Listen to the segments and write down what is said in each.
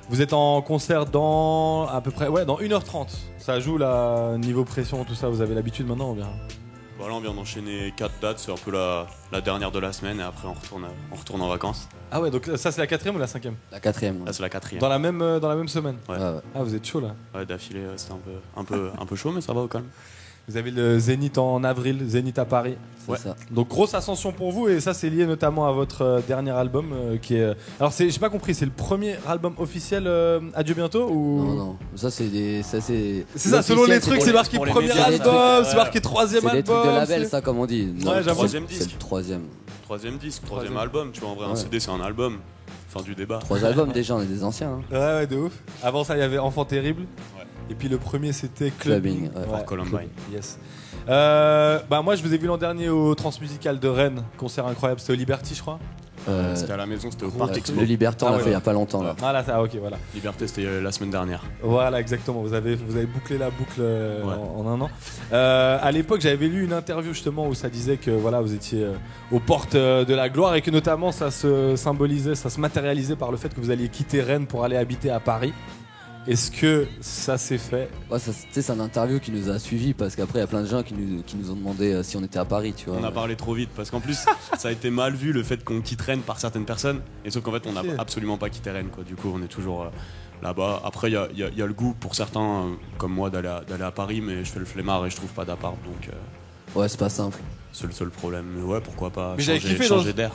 Vous êtes en concert dans à peu près dans 1h30. Ça joue là, niveau pression, tout ça, vous avez l'habitude maintenant ou bien? Voilà, on vient d'enchaîner 4 dates, c'est un peu la dernière de la semaine et après on retourne en vacances. Ah ouais, donc ça c'est la 4e ou la 5e? La 4e. Là c'est la 4e. Dans la même semaine? Ouais. Ah, vous êtes chaud là. Ouais, d'affilée, c'était un peu chaud, mais ça va au calme. Vous avez le Zénith en avril, Zénith à Paris. C'est ça. Donc grosse ascension pour vous et ça c'est lié notamment à votre dernier album qui est. Alors j'ai pas compris, c'est le premier album officiel Adieu bientôt ou? Non, ça c'est C'est ça, selon les trucs c'est marqué premier album, c'est marqué troisième album. C'est des trucs de label ça comme on dit. Non, ouais, j'avoue. Troisième C'est disque. le troisième. Troisième disque, troisième album, tu vois, en vrai un CD c'est un album. Fin du débat. 3 albums déjà, on est des anciens. Hein. Ouais, de ouf. Avant ça il y avait Enfant Terrible. Ouais. Et puis le premier c'était Clubbing. Ouais, Columbine. Yes. Bah moi je vous ai vu l'an dernier au Transmusical de Rennes, concert incroyable, c'était au Liberty je crois. C'était à la maison, c'était au Parc Expo. Le Liberté on l'a fait il y a pas longtemps là. Ah là ça, ok voilà. Liberté c'était la semaine dernière. Voilà exactement, vous avez bouclé la boucle en un an. À l'époque j'avais lu une interview justement où ça disait que voilà vous étiez aux portes de la gloire et que notamment ça se symbolisait, ça se matérialisait par le fait que vous alliez quitter Rennes pour aller habiter à Paris. Est-ce que ça s'est fait? Ouais, c'est une interview qui nous a suivis parce qu'après il y a plein de gens qui nous ont demandé si on était à Paris, tu vois. On a parlé trop vite parce qu'en plus ça a été mal vu le fait qu'on quitte Rennes par certaines personnes et sauf qu'en fait on n'a absolument pas quitté Rennes quoi. Du coup on est toujours là-bas. Après il y a le goût pour certains comme moi d'aller à Paris mais je fais le flemmard et je trouve pas d'appart donc ouais c'est pas simple. C'est le seul problème. Mais ouais pourquoi pas mais changer d'air.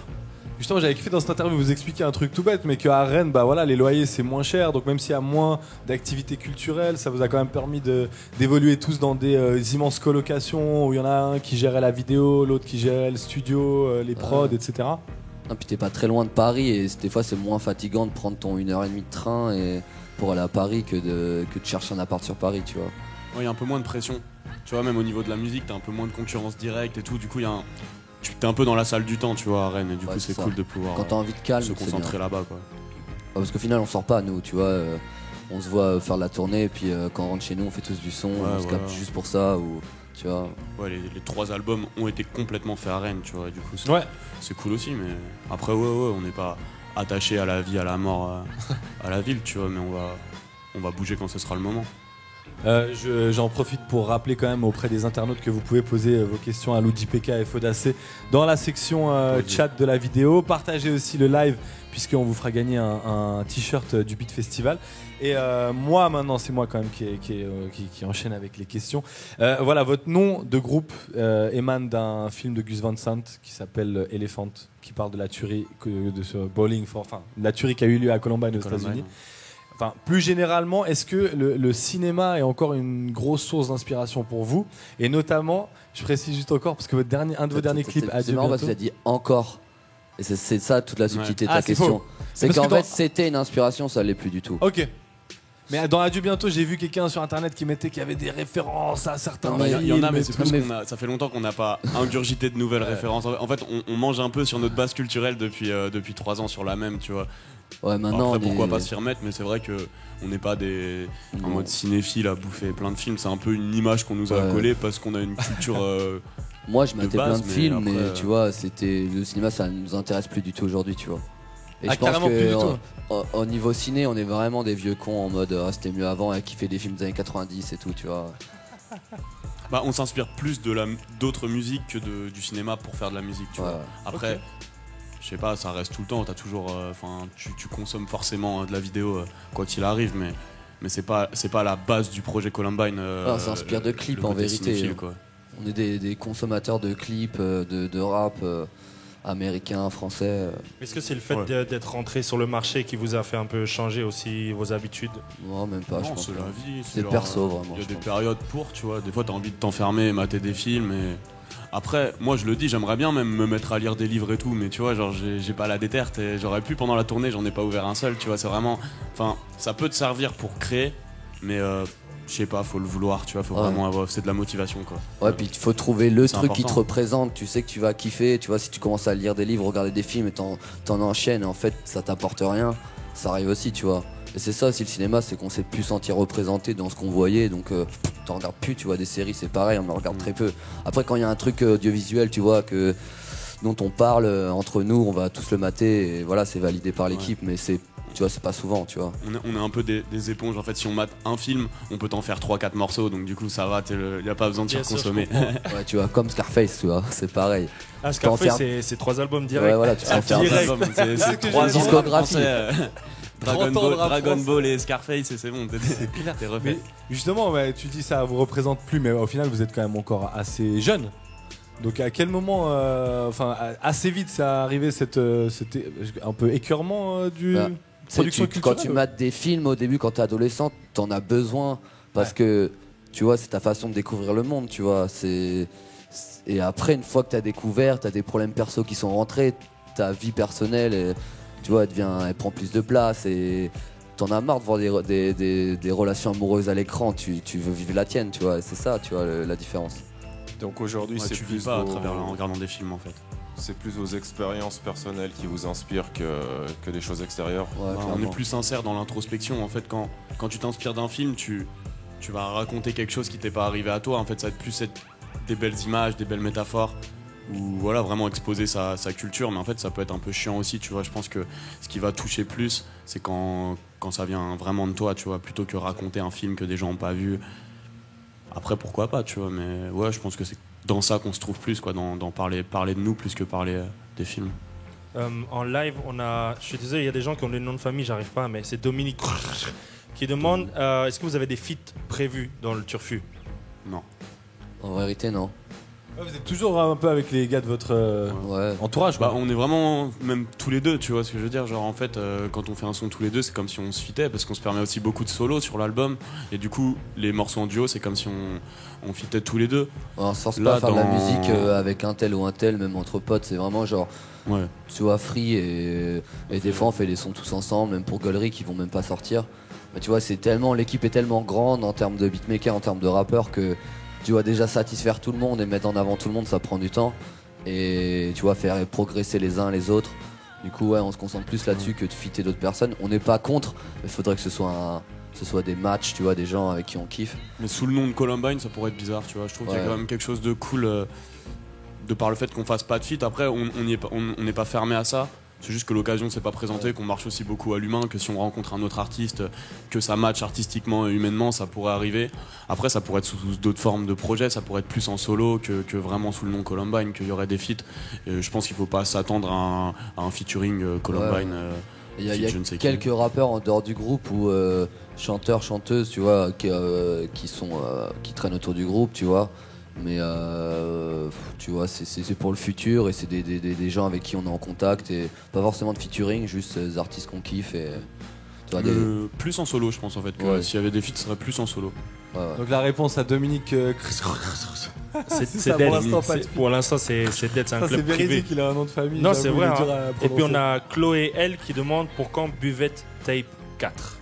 Justement, j'avais kiffé dans cette interview vous expliquer un truc tout bête, mais qu'à Rennes, bah voilà, les loyers c'est moins cher, donc même s'il y a moins d'activités culturelles, ça vous a quand même permis d'évoluer tous dans des immenses colocations où il y en a un qui gérait la vidéo, l'autre qui gérait le studio, les prods, etc. Non, puis t'es pas très loin de Paris et des fois c'est moins fatigant de prendre ton 1h30 de train pour aller à Paris que de chercher un appart sur Paris, tu vois. Ouais, il y a un peu moins de pression. Tu vois, même au niveau de la musique, t'as un peu moins de concurrence directe et tout. Du coup, t'es un peu dans la salle du temps, tu vois, à Rennes, et du coup c'est cool de pouvoir quand t'as envie de calme, se concentrer là-bas quoi. Parce qu'au final on sort pas nous, tu vois, on se voit faire la tournée et puis quand on rentre chez nous on fait tous du son, on se capte juste pour ça ou tu vois. Ouais, les 3 albums ont été complètement faits à Rennes, tu vois, et du coup c'est cool aussi, mais après on n'est pas attaché à la vie, à la mort, à la ville, tu vois, mais on va bouger quand ce sera le moment. J'en profite pour rappeler quand même auprès des internautes que vous pouvez poser vos questions à Luigi PK et Fodacé dans la section chat de la vidéo. Partagez aussi le live puisqu'on vous fera gagner un t-shirt du Beat Festival. Et moi maintenant, c'est moi quand même qui enchaîne avec les questions. Voilà, votre nom de groupe émane d'un film de Gus Van Sant qui s'appelle Elephant, qui parle de la tuerie la tuerie qui a eu lieu à Columbine aux États-Unis. Enfin, plus généralement, est-ce que le cinéma est encore une grosse source d'inspiration pour vous? Et notamment, je précise juste encore, parce que un de vos derniers clips a c'est marrant parce que tu as dit encore. Et c'est ça toute la subtilité de ta c'est question. faux. C'est qu'en fait, c'était une inspiration, ça l'est plus du tout. Ok. Mais dans Adieu bientôt, j'ai vu quelqu'un sur internet qui mettait qu'il y avait des références à certains films. Il y en a, mais c'est plus ça fait longtemps qu'on n'a pas ingurgité de nouvelles références. En fait, on mange un peu sur notre base culturelle depuis 3 ans sur la même, tu vois. Ouais, maintenant. Après, pourquoi pas s'y remettre, mais c'est vrai que on n'est pas en mode cinéphile à bouffer plein de films. C'est un peu une image qu'on nous a collée parce qu'on a une culture. Moi, je mettais plein de films, après, mais tu vois, le cinéma, ça nous intéresse plus du tout aujourd'hui, tu vois. Et je pense carrément plus du tout. Au niveau ciné, on est vraiment des vieux cons en mode c'était mieux avant et qui fait des films des années 90 et tout, tu vois. Bah, on s'inspire plus d'autres musiques que du cinéma pour faire de la musique, tu vois. Après. Je sais pas, ça reste tout le temps, t'as toujours, tu consommes forcément de la vidéo quoi qu'il arrive, mais c'est pas la base du projet Columbine. On s'inspire de clips en vérité. Quoi. On est des consommateurs de clips, de rap américain, français. Est-ce que c'est le fait d'être rentré sur le marché qui vous a fait un peu changer aussi vos habitudes? Non, même pas. Non, je pense c'est la vie. C'est perso vraiment. Il y a des périodes tu vois, des fois t'as envie de t'enfermer, mater des films et. Après, moi je le dis, j'aimerais bien même me mettre à lire des livres et tout, mais tu vois, genre j'ai pas la déterre, j'aurais pu pendant la tournée, j'en ai pas ouvert un seul, tu vois, c'est vraiment. Enfin, ça peut te servir pour créer, mais je sais pas, faut le vouloir, tu vois, faut vraiment avoir. C'est de la motivation quoi. Ouais, puis il faut trouver le truc qui te représente, tu sais que tu vas kiffer, tu vois, si tu commences à lire des livres, regarder des films et t'en enchaînes, et en fait ça t'apporte rien, ça arrive aussi, tu vois. Et c'est ça aussi le cinéma, c'est qu'on s'est plus sentir représenté dans ce qu'on voyait, donc t'en regardes plus, tu vois, des séries c'est pareil, on en regarde très peu. Après quand il y a un truc audiovisuel, tu vois, dont on parle entre nous, on va tous le mater, et voilà, c'est validé par l'équipe, mais c'est tu vois, c'est pas souvent, tu vois. On est un peu des éponges. En fait, si on mate un film, on peut t'en faire 3-4 morceaux. Donc du coup, ça va. Il n'y a pas besoin de surconsommer. Ouais, tu vois, comme Scarface, tu vois, c'est pareil. Ah, Scarface, c'est 3 albums direct. Ouais, voilà, tu peux en faire C'est 3 discographie. Dragon Ball et Scarface, et c'est bon, t'es refait. Mais justement, ouais, tu dis ça vous représente plus, mais au final, vous êtes quand même encore assez jeune. Donc à quel moment, assez vite, ça a arrivé c'était un peu écœurement du production culturelle. Quand tu mates des films au début, quand t'es adolescent, t'en as besoin parce que tu vois, c'est ta façon de découvrir le monde, tu vois. Et après, une fois que t'as découvert, t'as des problèmes perso qui sont rentrés, ta vie personnelle, tu vois, elle prend plus de place et t'en as marre de voir des relations amoureuses à l'écran. Tu veux vivre la tienne, tu vois. C'est ça, tu vois, la différence. Donc aujourd'hui, c'est tu plus vis pas à travers en regardant des films en fait. C'est plus vos expériences personnelles qui vous inspirent que des choses extérieures. Ouais, on est plus sincère dans l'introspection. En fait, quand tu t'inspires d'un film, tu vas raconter quelque chose qui t'est pas arrivé à toi. En fait, ça va plus être des belles images, des belles métaphores, ou voilà, vraiment exposer sa culture. Mais en fait, ça peut être un peu chiant aussi, tu vois. Je pense que ce qui va toucher plus, c'est quand ça vient vraiment de toi, tu vois, plutôt que raconter un film que des gens n'ont pas vu. Après, pourquoi pas, tu vois, mais ouais, je pense que c'est dans ça qu'on se trouve plus, quoi, dans parler de nous plus que parler des films. En live, je suis désolé, il y a des gens qui ont le nom de famille, j'arrive pas, mais c'est Dominique qui demande est-ce que vous avez des feats prévus dans le Turfu? Non. En vérité, non. Ouais, vous êtes toujours un peu avec les gars de votre entourage, quoi. Bah, on est vraiment même tous les deux, tu vois ce que je veux dire. Genre en fait, quand on fait un son tous les deux, c'est comme si on se fitait parce qu'on se permet aussi beaucoup de solos sur l'album. Et du coup, les morceaux en duo, c'est comme si on fitait tous les deux. On se force pas à faire de la musique avec un tel ou un tel, même entre potes. C'est vraiment genre, tu vois, free et des fois on fait les sons tous ensemble, même pour Gaulerie qui vont même pas sortir. Mais tu vois, l'équipe est tellement grande en termes de beatmaker, en termes de rappeurs que tu vois, déjà satisfaire tout le monde et mettre en avant tout le monde, ça prend du temps. Et tu vois, faire progresser les uns les autres. Du coup, ouais, on se concentre plus là-dessus que de fitter d'autres personnes. On n'est pas contre, mais il faudrait que ce soit des matchs, tu vois, des gens avec qui on kiffe. Mais sous le nom de Columbine, ça pourrait être bizarre, tu vois. Je trouve qu'il y a quand même quelque chose de cool de par le fait qu'on fasse pas de feat. Après, on n'est pas fermé à ça. C'est juste que l'occasion s'est pas présentée, qu'on marche aussi beaucoup à l'humain, que si on rencontre un autre artiste, que ça matche artistiquement et humainement, ça pourrait arriver. Après, ça pourrait être sous d'autres formes de projets, ça pourrait être plus en solo que vraiment sous le nom Columbine, qu'il y aurait des feats. Je pense qu'il faut pas s'attendre à un featuring Columbine. Il y a quelques rappeurs en dehors du groupe ou chanteurs, chanteuses, tu vois, qui traînent autour du groupe, tu vois. Mais tu vois, c'est pour le futur et c'est des gens avec qui on est en contact et pas forcément de featuring, juste des artistes qu'on kiffe et tu vois, plus en solo, je pense en fait. S'il y avait des feats, ce serait plus en solo. Donc la réponse à Dominique. C'est Dead. Pour l'instant, c'est Dead, c'est un club privé. C'est véridique, il a un nom de famille. Non, c'est vrai. Et puis on a Chloé L qui demande pour quand Buvette Tape 4.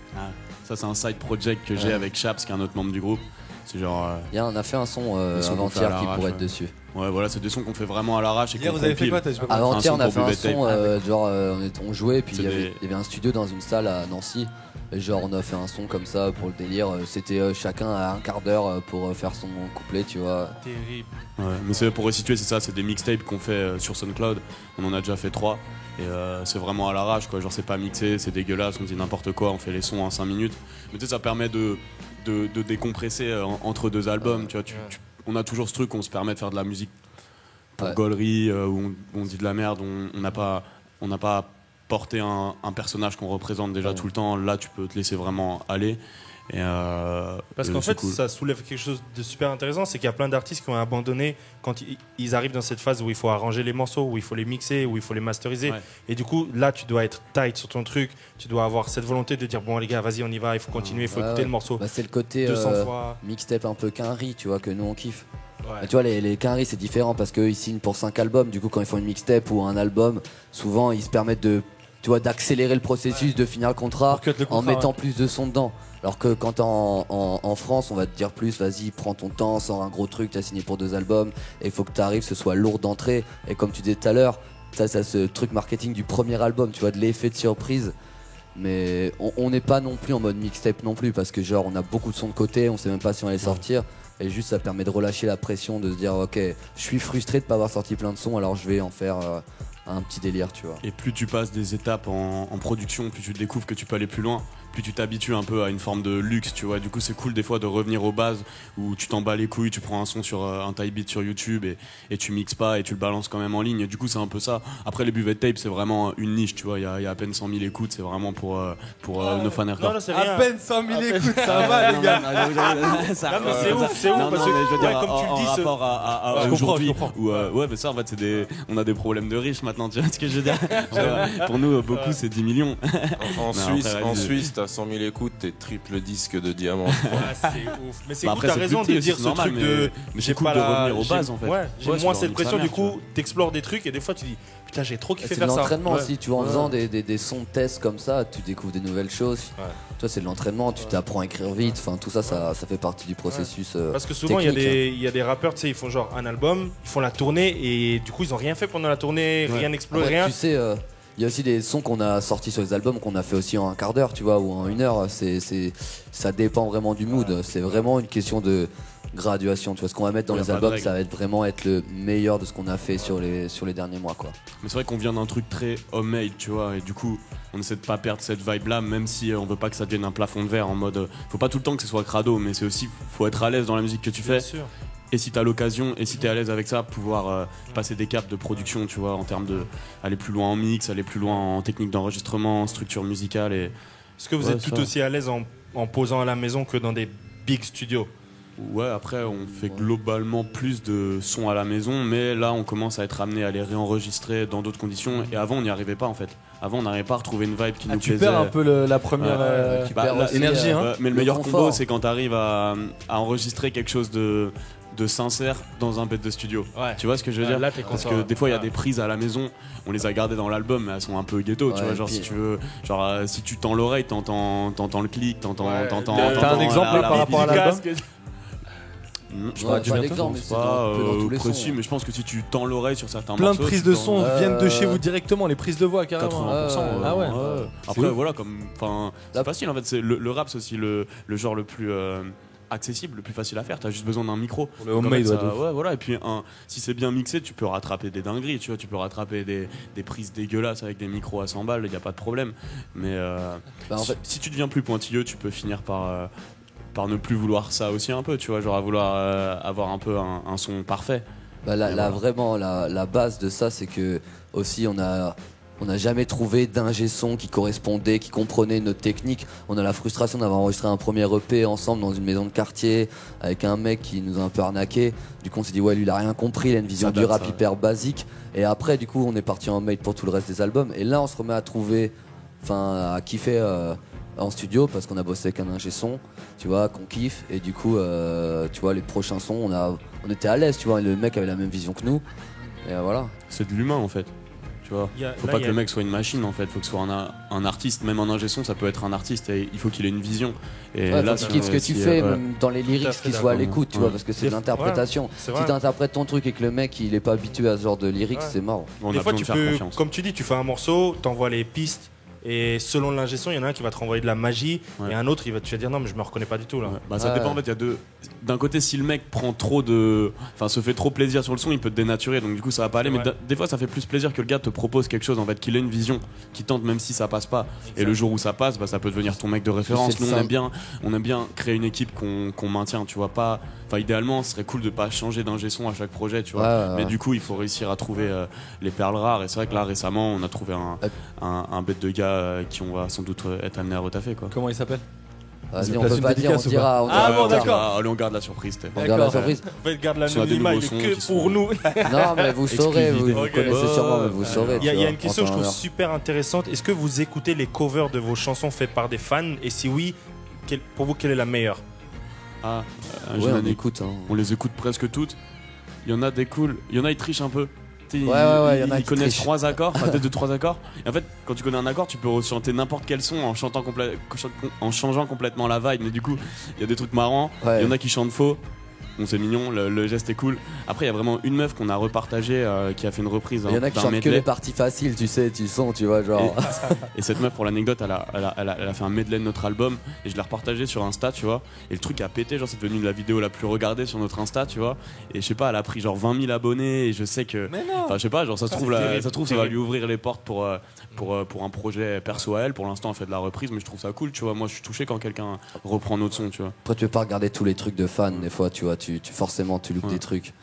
Ça, c'est un side project que j'ai avec Chaps, qui est un autre membre du groupe. C'est genre. On a fait un son avant-hier qui pourrait être dessus. Ouais, voilà, c'est des sons qu'on fait vraiment à l'arrache. Hier, vous avez fait quoi? Avant-hier, on a fait un son, on jouait, puis il y avait un studio dans une salle à Nancy. Et genre, on a fait un son comme ça pour le délire. C'était chacun à un quart d'heure pour faire son couplet, tu vois. Terrible. Ouais, mais c'est pour resituer, c'est ça, c'est des mixtapes qu'on fait sur SoundCloud. On en a déjà fait 3. Et c'est vraiment à l'arrache, quoi. Genre, c'est pas mixé, c'est dégueulasse, on dit n'importe quoi, on fait les sons en 5 minutes. Mais tu sais, ça permet de décompresser entre deux albums, tu vois. On a toujours ce truc où on se permet de faire de la musique pour gaulerie, où on dit de la merde, on n'a pas porté un personnage qu'on représente déjà tout le temps. Là, tu peux te laisser vraiment aller. Parce qu'en fait, ça soulève quelque chose de super intéressant, c'est qu'il y a plein d'artistes qui ont abandonné quand ils arrivent dans cette phase où il faut arranger les morceaux, où il faut les mixer, où il faut les masteriser. Et du coup, là, tu dois être tight sur ton truc, tu dois avoir cette volonté de dire bon les gars, vas-y, on y va, il faut continuer, il faut écouter le morceau. C'est le côté 200 fois. Mixtape un peu quinri, tu vois, que nous on kiffe. Tu vois, les quinri c'est différent parce qu'ils signent pour 5 albums. Du coup, quand ils font une mixtape ou un album, souvent ils se permettent d'accélérer le processus, de finir le contrat en mettant plus de sons dedans. Alors que quand en France, on va te dire plus, vas-y, prends ton temps, sors un gros truc, t'as signé pour 2 albums, et il faut que t'arrives, ce soit lourd d'entrée. Et comme tu disais tout à l'heure, ça ce truc marketing du premier album, tu vois, de l'effet de surprise. Mais on n'est pas non plus en mode mixtape non plus, parce que genre on a beaucoup de sons de côté, on sait même pas si on va les sortir. Et juste ça permet de relâcher la pression, de se dire ok, je suis frustré de pas avoir sorti plein de sons, alors je vais en faire un petit délire, tu vois. Et plus tu passes des étapes en production, plus tu découvres que tu peux aller plus loin, plus tu t'habitues un peu à une forme de luxe, tu vois. Du coup, c'est cool des fois de revenir aux bases où tu t'en bats les couilles, tu prends un son sur un type beat sur YouTube et tu mixes pas et tu le balances quand même en ligne. Et du coup, c'est un peu ça. Après, les Buvette Tape, c'est vraiment une niche, tu vois. Il y a à peine 100 000 écoutes, c'est vraiment pour nos fans hardcore. Non, c'est rien. À peine 100 000 écoutes, ça va, les gars. Non, mais c'est ouf, c'est ouf. Parce mais je veux que, dire, comme tu le dis, en rapport à aujourd'hui, je comprends. ouais, mais ça, en fait, on a des problèmes de riches maintenant, tu vois ce que je veux dire. Pour nous, beaucoup, c'est 10 millions. En Suisse, t'as 100 000 écoutes, t'es triple disque de diamant. C'est ouf. Mais c'est cool, t'as raison de dire ce truc de. Mais c'est cool de revenir aux bases en fait. Ouais, j'ai moins cette pression, du coup, t'explores des trucs et des fois tu dis putain, j'ai trop kiffé faire ça. C'est de l'entraînement aussi, tu vois, en faisant des sons de test comme ça, tu découvres des nouvelles choses. Toi, c'est de l'entraînement, tu t'apprends à écrire vite, enfin tout ça, ça fait partie du processus. Parce que souvent, il y a des rappeurs, tu sais, ils font genre un album, ils font la tournée et du coup, ils ont rien fait pendant la tournée, rien exploré, rien. Tu sais. Il y a aussi des sons qu'on a sortis sur les albums qu'on a fait aussi en un quart d'heure, tu vois, ou en 1 heure. Ça dépend vraiment du mood. C'est vraiment une question de graduation. Tu vois, ce qu'on va mettre dans les albums, ça va vraiment être le meilleur de ce qu'on a fait sur les derniers mois, quoi. Mais c'est vrai qu'on vient d'un truc très homemade, tu vois, et du coup, on essaie de pas perdre cette vibe-là, même si on veut pas que ça devienne un plafond de verre en mode. Faut pas tout le temps que ce soit crado, mais c'est aussi, faut être à l'aise dans la musique que tu fais. Bien sûr. Et si t'as l'occasion, et si t'es à l'aise avec ça, pouvoir passer des caps de production, tu vois, en termes de aller plus loin en mix, aller plus loin en technique d'enregistrement, en structure musicale. Est-ce que vous êtes tout aussi à l'aise en posant à la maison que dans des big studios? Ouais, après on fait globalement plus de sons à la maison, mais là on commence à être amené à les réenregistrer dans d'autres conditions. Et avant on n'y arrivait pas en fait. Avant on n'arrivait pas à retrouver une vibe qui nous plaisait. Tu perds un peu la première énergie. Mais le meilleur combo c'est quand t'arrives à enregistrer quelque chose de sincère dans un bête de studio. Tu vois ce que je veux dire? Là, t'es content. Parce que des fois il y a des prises à la maison, on les a gardées dans l'album mais elles sont un peu ghetto, tu vois, genre si tu veux, genre si tu tends l'oreille, t'entends le clic, t'entends T'as un exemple par rapport à l'album? Je crois pas l'exemple, mais c'est dans tous les précis, sons. mais je pense que si tu tends l'oreille sur certains plein morceaux, de prises de son viennent de chez vous directement, les prises de voix carrément. 80%. Ah ouais. Après voilà, comme c'est facile en fait, c'est le rap c'est aussi le genre le plus accessible, le plus facile à faire. T'as juste besoin d'un micro. Pour le homemade, ouais, voilà. Et puis si c'est bien mixé, tu peux rattraper des dingueries, tu vois, tu peux rattraper des prises dégueulasses avec des micros à 100 balles, il y a pas de problème. Mais en fait, si tu deviens plus pointilleux, tu peux finir par ne plus vouloir ça aussi un peu, tu vois, genre à vouloir avoir un peu un son parfait. Vraiment, la base de ça, c'est que aussi on n'a jamais trouvé d'ingé son qui correspondait, qui comprenait notre technique. On a la frustration d'avoir enregistré un premier EP ensemble dans une maison de quartier avec un mec qui nous a un peu arnaqué. Du coup, on s'est dit ouais, lui il a rien compris, il a une vision du rap hyper basique. Et après, du coup, on est parti en made pour tout le reste des albums. Et là, on se remet à trouver, à kiffer en studio parce qu'on a bossé avec un ingé son, tu vois, qu'on kiffe. Et du coup, tu vois, les prochains sons, on était à l'aise, tu vois. Le mec avait la même vision que nous. Et voilà. C'est de l'humain en fait. Faut pas que le mec soit une machine en fait, faut que ce soit un artiste, même un ingé son ça peut être un artiste et il faut qu'il ait une vision. Et là, faut qu'il kiffe ce que tu fais, même dans les lyrics, qu'il soit à l'écoute, tu vois, parce que c'est de l'interprétation. Si t'interprètes ton truc et que le mec il est pas habitué à ce genre de lyrics, c'est marrant. Des fois tu peux, comme tu dis, tu fais un morceau, t'envoies les pistes. Et selon l'ingé son, il y en a un qui va te renvoyer de la magie et un autre, tu vas dire non, mais je me reconnais pas du tout là. Ça dépend en fait, il y a d'un côté, si le mec prend se fait trop plaisir sur le son, il peut te dénaturer, donc du coup ça va pas aller. Mais des fois, ça fait plus plaisir que le gars te propose quelque chose en fait, qu'il ait une vision, qui tente même si ça passe pas. Et le jour où ça passe, ça peut devenir ton mec de référence. Nous, on aime bien créer une équipe qu'on maintient, tu vois pas. Enfin, idéalement, ce serait cool de pas changer d'ingé son à chaque projet, tu vois. Mais du coup, il faut réussir à trouver les perles rares. Et c'est vrai que là, récemment, on a trouvé un bête de gars qui on va sans doute être amené à retaffer, quoi. Comment il s'appelle? Vas-y, on peut pas dire, on dira. Ah bon, d'accord. Allez, on garde la surprise. On garde la surprise. En fait, garde l'anonymat, il est que pour nous. Non, mais vous saurez, vous connaissez sûrement, mais vous saurez. Il y a une question que je trouve super intéressante. Est-ce que vous écoutez les covers de vos chansons faites par des fans? Et si oui, pour vous, quelle est la meilleure? On écoute. On les écoute presque toutes. Il y en a des cool. Il y en a, ils trichent un peu. Il y en a ils connaissent 3 accords, enfin peut-être 2-3 accords. Et en fait, quand tu connais un accord, tu peux chanter n'importe quel son en changeant complètement la vibe. Mais du coup, il y a des trucs marrants. Il y en a qui chantent faux. bon, c'est mignon, le geste est cool. Après, il y a vraiment une meuf qu'on a repartagée qui a fait une reprise. Il y en a qui chantent que les parties faciles, tu sais, tu sens, tu vois, genre. Et cette meuf, pour l'anecdote, elle a fait un medley de notre album et je l'ai repartagé sur Insta, tu vois. Et le truc a pété, genre, c'est devenu la vidéo la plus regardée sur notre Insta, tu vois. Et je sais pas, elle a pris genre 20 000 abonnés et je sais que. Enfin, je sais pas, genre, ça se trouve, ça va lui ouvrir les portes pour un projet perso à elle. Pour l'instant, elle fait de la reprise, mais je trouve ça cool, tu vois. Moi, je suis touché quand quelqu'un reprend notre son, tu vois. Après, tu veux pas regarder tous les trucs de fans, des fois, tu vois, forcément, tu loupes des trucs.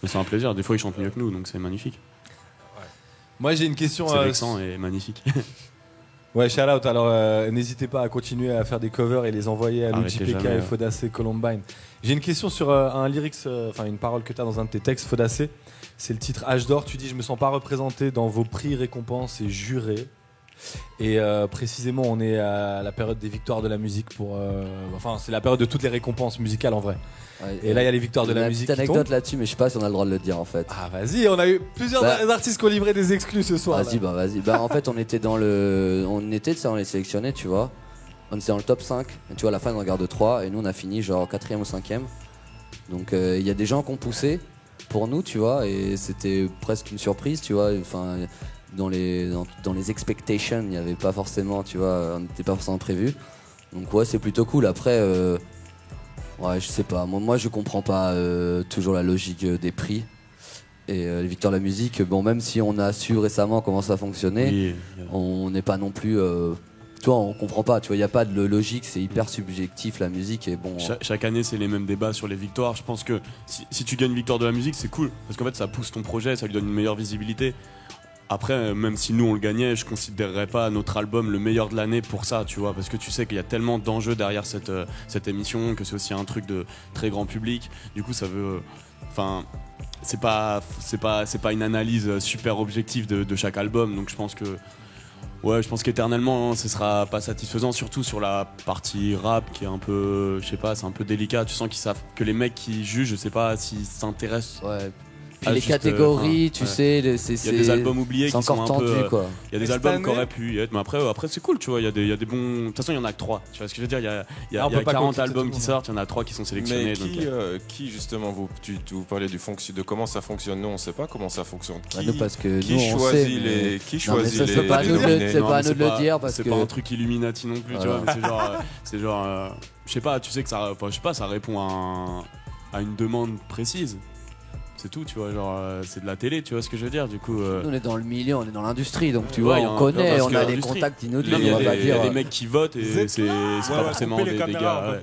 Mais c'est un plaisir, des fois, ils chantent mieux que nous, donc c'est magnifique. Moi, j'ai une question. C'est vexant et magnifique. Ouais, shout out. Alors, n'hésitez pas à continuer à faire des covers et les envoyer à Luigi PK, Fodacé, Columbine. J'ai une question sur un lyrics, enfin une parole que tu as dans un de tes textes, Fodacé. C'est le titre H d'or. Tu dis: je me sens pas représenté dans vos prix, récompenses et jurés. Et précisément, on est à la période des victoires de la musique enfin, c'est la période de toutes les récompenses musicales en vrai. Ouais, et là, il y a les victoires de la musique. Petite anecdote là-dessus, mais je sais pas si on a le droit de le dire en fait. Ah, vas-y, on a eu plusieurs artistes qui ont livré des exclus ce soir. Vas-y. En fait, on était on les sélectionnait, tu vois. On était dans le top 5. Et tu vois, à la fin, on regarde 3. Et nous, on a fini genre 4ème ou 5ème. Donc, il y a des gens qui ont poussé pour nous, tu vois. Et c'était presque une surprise, tu vois. Enfin, dans les expectations, il n'y avait pas forcément, tu vois, on n'était pas forcément prévu. Donc, ouais, c'est plutôt cool. Après. Ouais, je sais pas. Moi, je comprends pas toujours la logique des prix et les victoires de la musique. Bon, même si on a su récemment comment ça fonctionnait, on n'est pas non plus. Tu vois, on comprend pas. Tu vois, il y a pas de logique. C'est hyper subjectif la musique et bon. Chaque année, c'est les mêmes débats sur les victoires. Je pense que si tu gagnes une victoire de la musique, c'est cool parce qu'en fait, ça pousse ton projet, ça lui donne une meilleure visibilité. Après, même si nous on le gagnait, je considérerais pas notre album le meilleur de l'année pour ça, tu vois, parce que tu sais qu'il y a tellement d'enjeux derrière cette émission, que c'est aussi un truc de très grand public. Du coup, ça veut, enfin, c'est pas une analyse super objective de chaque album. Donc je pense qu'éternellement, ce sera pas satisfaisant, surtout sur la partie rap qui est un peu, je sais pas, c'est un peu délicat. Tu sens qu'ils savent que les mecs qui jugent, je sais pas s'ils s'intéressent. Ouais. Puis les catégories, tu sais, il y a des albums oubliés qui sont un tendu, peu. Quoi. Il y a des albums qui auraient pu y être, mais après c'est cool, tu vois. Il y a des bons. De toute façon, il y en a que 3. Tu vois ce que je veux dire? Il y a 40 albums qui sortent, il y en a 3 qui sont sélectionnés. Mais qui justement, vous parlez de comment ça fonctionne? Nous, on sait pas comment ça fonctionne. Qui choisit c'est pas à nous de le dire parce que c'est pas un truc Illuminati non plus, tu vois. C'est genre, je sais pas. Tu sais que ça, je sais pas, ça répond à une demande précise. C'est tout, tu vois, genre c'est de la télé, tu vois ce que je veux dire, du coup. On est dans le milieu, on est dans l'industrie, donc tu vois, on connaît, on a les contacts inaudibles. Il y a des mecs qui votent et c'est pas forcément des gars.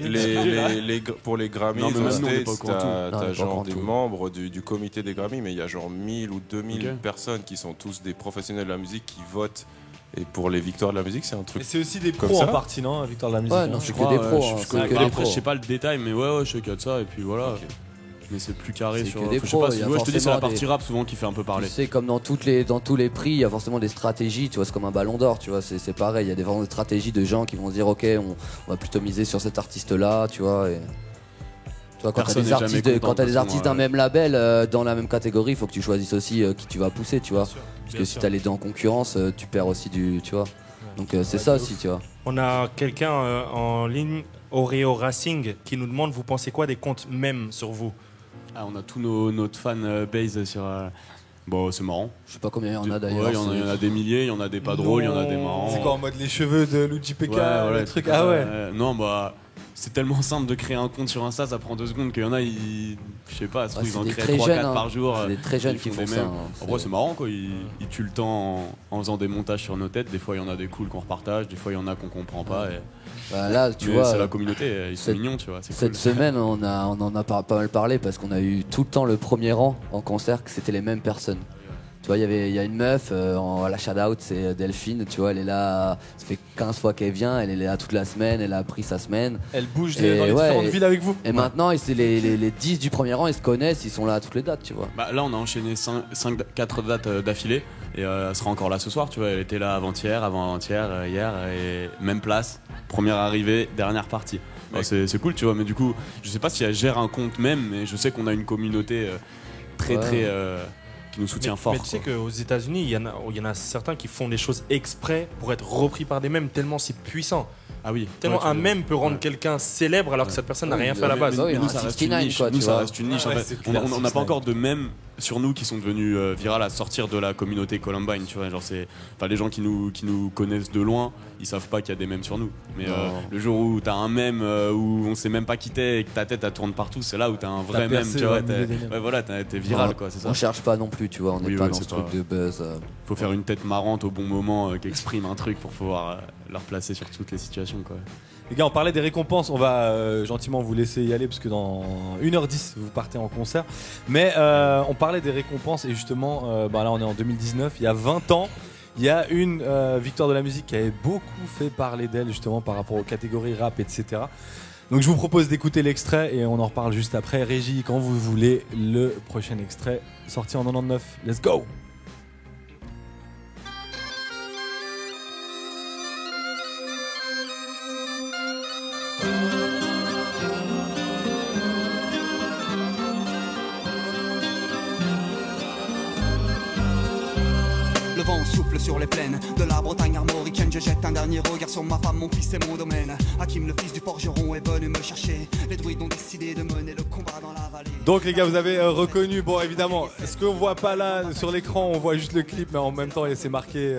Pour les Grammys, t'as genre des membres du comité des Grammys, mais il y a genre 1000 ou 2000 personnes qui sont tous des professionnels de la musique qui votent. Et pour les victoires de la musique, c'est un truc. Et c'est aussi des pros en partie, non, victoire de la musique? Ouais, non, c'est que des pros. Après, je sais pas le détail, mais ouais, je sais qu'il y a de ça, et puis voilà. Mais c'est plus carré sur. Je sais pas, je te dis, c'est la partie rap souvent qui fait un peu parler. Tu sais, comme dans tous les prix, il y a forcément des stratégies. Tu vois, c'est comme un ballon d'or. Tu vois, c'est pareil. Il y a des stratégies de gens qui vont se dire, ok, on va plutôt miser sur cet artiste-là. Tu vois. Et... Tu vois, quand t'as des artistes d'un même label dans la même catégorie, il faut que tu choisisses aussi qui tu vas pousser. Tu vois. Parce que si t'as les deux en concurrence, tu perds aussi tu vois. Donc c'est ça aussi, tu vois. On a quelqu'un en ligne, Oreo Racing, qui nous demande, vous pensez quoi des comptes mèmes sur vous? On a tous notre fan base sur. Bon, c'est marrant. Je sais pas combien il y en a d'ailleurs. Ouais, il y en a des milliers, il y en a des pas drôles, il y en a des marrants. C'est quoi en mode les cheveux de Luigi PK, le truc? Ah ouais. Non, bah. C'est tellement simple de créer un compte sur Insta, ça prend 2 secondes qu'il y en a, je sais pas, ils en créent 3-4 par jour. C'est des très jeunes qui font ça. En vrai, c'est marrant quoi, ils tuent le temps en faisant des montages sur nos têtes. Des fois, il y en a des cools qu'on repartage, des fois, il y en a qu'on comprend pas. Là, tu vois, c'est la communauté, ils sont mignons, tu vois. Cette semaine, on en a pas mal parlé parce qu'on a eu tout le temps le premier rang en concert, que c'était les mêmes personnes. Tu vois, il y a une meuf, la shout-out, c'est Delphine, tu vois, elle est là, ça fait 15 fois qu'elle vient, elle est là toute la semaine, elle a pris sa semaine. Elle bouge dans les différentes villes avec vous. Et maintenant, c'est les 10 du premier rang, ils se connaissent, ils sont là à toutes les dates, tu vois. Bah, là, on a enchaîné 4 dates d'affilée, et elle sera encore là ce soir, tu vois, elle était là avant-hier, avant-avant-hier, hier, et même place, première arrivée, dernière partie. Ouais. C'est cool, tu vois, mais du coup, je sais pas si elle gère un compte même, mais je sais qu'on a une communauté très qui nous soutient fort. Mais tu sais qu'aux États-Unis, il y en a certains qui font des choses exprès pour être repris par des mêmes, tellement c'est puissant. Ah oui. Tellement un mème peut rendre quelqu'un célèbre alors que cette personne n'a rien fait à la base. Mais nous, ça reste une niche. Ça reste une niche. On n'a pas encore de mèmes sur nous qui sont devenus virales à sortir de la communauté Columbine, tu vois. Genre les gens qui nous connaissent de loin, ils savent pas qu'il y a des mèmes sur nous. Mais le jour où t'as un mème où on sait même pas qui t'es et que ta tête elle tourne partout, c'est là où t'as un vrai mème, tu vois. T'es viral, quoi. C'est ça. On cherche pas non plus, tu vois. On n'est pas dans ce truc de buzz. Faut faire une tête marrante au bon moment qui exprime un truc pour pouvoir la replacer sur toutes les situations, quoi. Les gars, on parlait des récompenses, on va gentiment vous laisser y aller parce que dans 1h10 vous partez en concert. Mais on parlait des récompenses et justement, là on est en 2019, il y a 20 ans, il y a une victoire de la musique qui avait beaucoup fait parler d'elle justement par rapport aux catégories rap, etc. Donc je vous propose d'écouter l'extrait et on en reparle juste après. Régie, quand vous voulez, le prochain extrait sorti en 99. Let's go! Le vent souffle sur les plaines de la Bretagne armoricaine. Je jette un dernier regard sur ma femme, mon fils et mon domaine. Hakim, le fils du forgeron, est venu me chercher. Les druides ont décidé de mener le combat dans la vallée. Donc les gars, vous avez reconnu, bon évidemment, ce qu'on voit pas là sur l'écran, on voit juste le clip, mais en même temps c'est marqué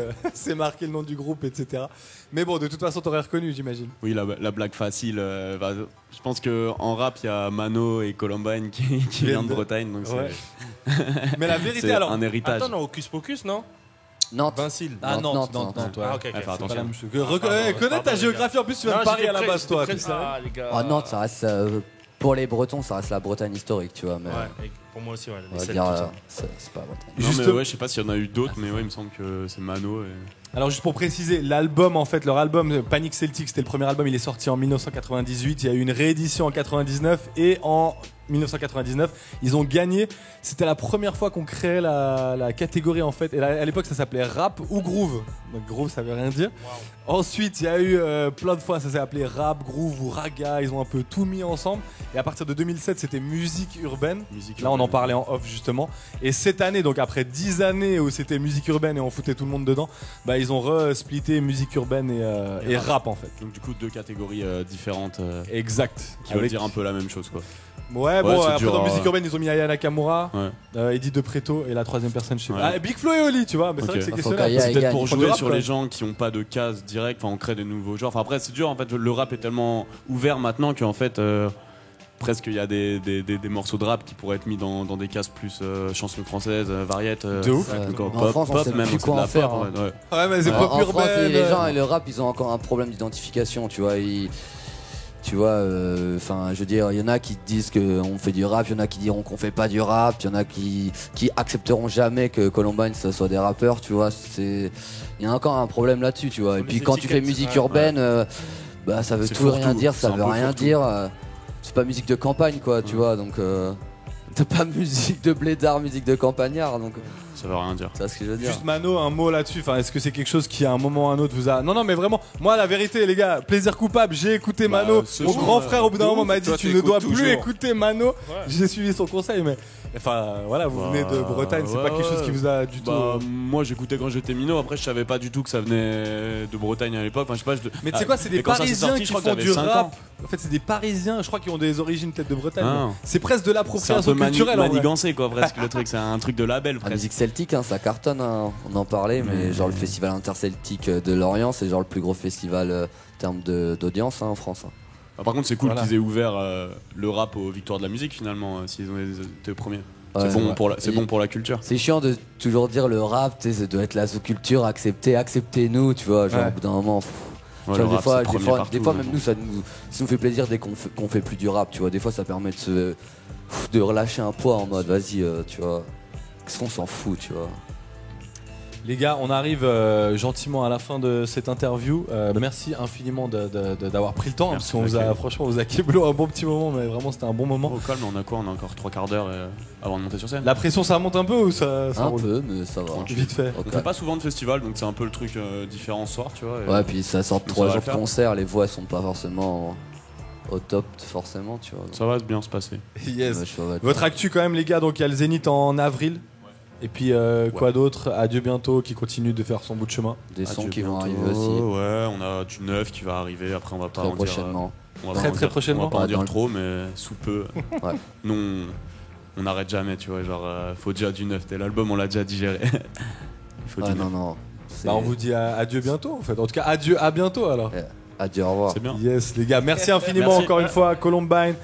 le nom du groupe, etc. Mais bon, de toute façon, t'aurais reconnu, j'imagine. Oui, la blague facile. Je pense qu'en rap, il y a Mano et Columbine qui viennent de Bretagne. Donc mais la vérité, c'est alors. un héritage. Attends, non, Hocus Pocus, non? Nantes. Vincile. Ah, Nantes. Ah, ok. Faire attention. Connais ta géographie, en plus tu viens de Paris à la base, toi. Ah, les gars. Nantes, ça reste. Pour les Bretons, ça reste la Bretagne historique, tu vois. Mais Ouais, pour moi aussi, ouais. on va dire, c'est pas Bretagne. Non, Juste- mais je sais pas s'il y en a eu d'autres, mais il me semble que c'est Mano. Alors juste pour préciser, l'album en fait, leur album Panic Celtic, c'était le premier album, il est sorti en 1998, il y a eu une réédition en 99 et en 1999, ils ont gagné. C'était la première fois qu'on créait la catégorie en fait. Et à l'époque, ça s'appelait rap ou groove. Donc groove, ça veut rien dire. Wow. Ensuite, il y a eu plein de fois, ça s'est appelé rap, groove ou raga. Ils ont un peu tout mis ensemble. Et à partir de 2007, c'était musique urbaine. Là, on en parlait en off justement. Et cette année, donc après 10 années où c'était musique urbaine et on foutait tout le monde dedans, bah ils ont re-splitté musique urbaine et rap en fait. Donc du coup, deux catégories différentes. Exact. Qui veulent dire un peu la même chose, quoi. Ouais, bon, après dur, dans musique urbaine, ils ont mis Aya Nakamura, Eddie De Preto et la troisième personne, je sais pas. Ah, Big Flo et Oli, tu vois, mais c'est vrai que c'est questionnaire. C'est peut-être pour jouer sur les gens qui n'ont pas de case directe, on crée des nouveaux genres. Enfin, après, c'est dur, en fait, le rap est tellement ouvert maintenant qu'en fait, presque il y a des morceaux de rap qui pourraient être mis dans des cases plus chansons françaises, variéttes. De ouf. En France, on sait plus quoi en faire. Ouais, mais c'est pop urbaine. En France, les gens et le rap, ils ont encore un problème d'identification, tu vois. Tu vois, je veux dire, il y en a qui disent qu'on fait du rap, il y en a qui diront qu'on fait pas du rap, il y en a qui accepteront jamais que Columbine ça soit des rappeurs, tu vois. Il y a encore un problème là-dessus, tu vois. Et puis quand tu fais musique urbaine, ça veut tout et rien dire, ça veut rien dire. C'est pas musique de campagne, quoi, tu vois. Donc, t'as pas musique de blédard, musique de campagnard, donc. Ça veut rien dire. C'est ce que je veux dire. Juste Mano, un mot là-dessus. Enfin, est-ce que c'est quelque chose qui à un moment ou à un autre vous a. Non, mais vraiment, moi la vérité, les gars, plaisir coupable, j'ai écouté Mano. Mon grand frère au bout d'un moment m'a dit tu ne dois plus écouter Mano. Ouais. J'ai suivi son conseil, mais. Enfin, voilà, vous venez de Bretagne, c'est pas quelque chose qui vous a du tout. Moi j'écoutais quand j'étais minot, après je savais pas du tout que ça venait de Bretagne à l'époque. Enfin, je sais pas, mais tu sais quoi, c'est des Parisiens qui font du rap. En fait, c'est des Parisiens, je crois, qui ont des origines peut-être de Bretagne. C'est presque de l'appropriation culturelle. C'est manigancé, quoi, presque le truc, c'est un truc de label. La musique celtique, ça cartonne, on en parlait, mais genre le festival interceltique de Lorient, c'est genre le plus gros festival en termes d'audience en France. Par contre, c'est cool qu'ils aient ouvert le rap aux victoires de la musique finalement, s'ils ont été premiers. C'est bon pour la culture. C'est chiant de toujours dire le rap, tu sais, ça doit être la sous-culture, acceptez-nous, tu vois, genre au bout d'un moment. Des fois, même nous, ça nous fait plaisir dès qu'on fait plus du rap, tu vois. Des fois, ça permet de relâcher un poids en mode, vas-y, tu vois, qu'est-ce qu'on s'en fout, tu vois. Les gars, on arrive gentiment à la fin de cette interview. Merci infiniment d'avoir pris le temps. Parce qu'on franchement, on vous a kéblo un bon petit moment, mais vraiment c'était un bon moment. Au calme, on a quoi? On a encore 3 quarts d'heure avant de monter sur scène. La pression, ça monte un peu ou ça un roule? peu, mais ça va. Vite fait. On fait pas souvent de festival, donc c'est un peu le truc différent ce soir, tu vois. Ouais, puis ça sort 3 jours de concert, les voix sont pas forcément au top, forcément, tu vois. Ça va bien se passer. Yes. Votre actu quand même, les gars, donc il y a le Zénith en avril. Et puis quoi d'autre? Adieu bientôt qui continue de faire son bout de chemin. Des sons qui bientôt, vont arriver aussi. Ouais, on a du neuf qui va arriver. Après, on va pas très en prochainement. dire. Très prochainement. On va pas en dire trop, mais sous peu. Ouais. Nous, on n'arrête jamais, tu vois. Genre, faut déjà du neuf. L'album, on l'a déjà digéré. Il faut du neuf. Non. On vous dit adieu bientôt en fait. En tout cas, adieu, à bientôt alors. Adieu, au revoir. C'est bien. Yes, les gars, merci infiniment encore une fois à Columbine.